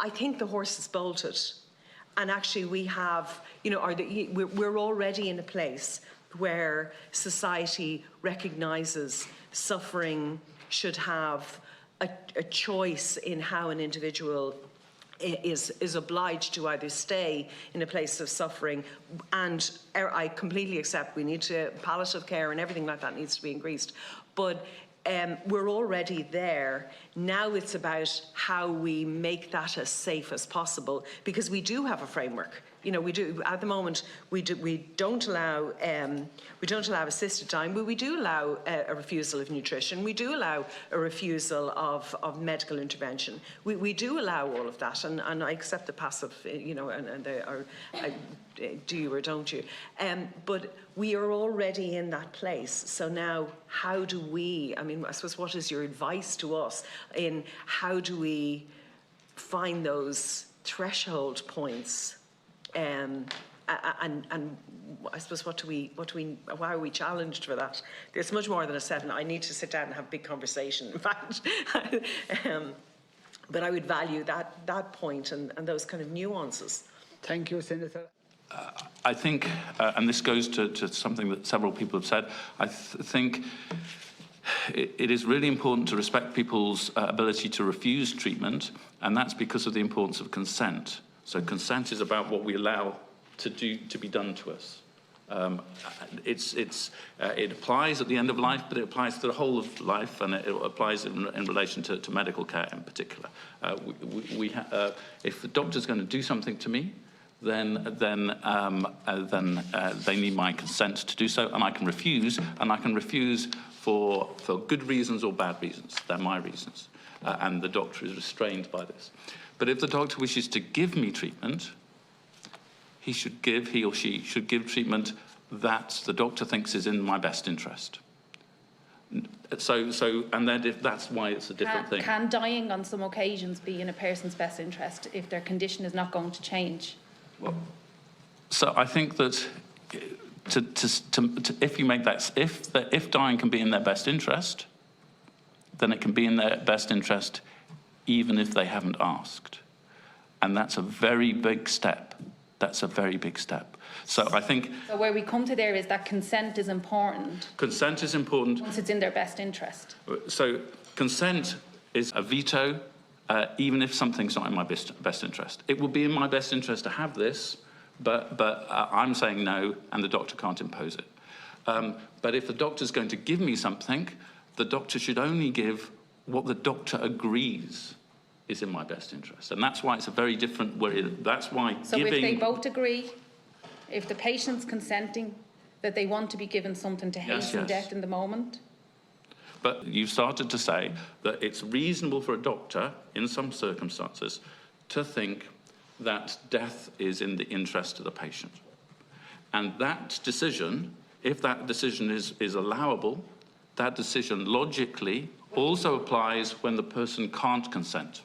I think the horse is bolted. And actually we have, you know, we're already in a place where society recognises suffering should have a choice in how an individual is obliged to either stay in a place of suffering, and I completely accept we need to, palliative care and everything like that needs to be increased, but we're already there. Now it's about how we make that as safe as possible, because we do have a framework. You know, we do at the moment. We don't allow assisted dying, but we do allow a refusal of nutrition. We do allow a refusal of medical intervention. We do allow all of that, and I accept the passive. You know, and they are, do you or don't you? But we are already in that place. So now, how do we? I mean, I suppose, what is your advice to us in how do we find those threshold points? And I suppose why are we challenged for that? It's much more than a 7. I need to sit down and have a big conversation, in fact. But I would value that point and those kind of nuances. Thank you, Senator. I think, and this goes to something that several people have said, I think it is really important to respect people's ability to refuse treatment, and that's because of the importance of consent. So consent is about what we allow to be done to us. It applies at the end of life, but it applies to the whole of life, and it applies in relation to medical care in particular. If the doctor's going to do something to me, then they need my consent to do so, and I can refuse, for good reasons or bad reasons. They're my reasons, and the doctor is restrained by this. But if the doctor wishes to give me treatment, he or she should give treatment that the doctor thinks is in my best interest. And then that's why it's a different thing. Can dying on some occasions be in a person's best interest if their condition is not going to change? Well, so I think that if you make that, if dying can be in their best interest, then it can be in their best interest even if they haven't asked. And that's a very big step. That's a very big step. So I think... So where we come to there is that consent is important. Consent is important. Once it's in their best interest. So consent is a veto, even if something's not in my best interest. It would be in my best interest to have this, but I'm saying no, and the doctor can't impose it. But if the doctor's going to give me something, the doctor should only give what the doctor agrees is in my best interest. And that's why it's a very different way. That's why so if they both agree, if the patient's consenting that they want to be given something to hasten death in the moment? But you've started to say that it's reasonable for a doctor, in some circumstances, to think that death is in the interest of the patient. And that decision, if that decision is allowable, that decision logically also applies when the person can't consent.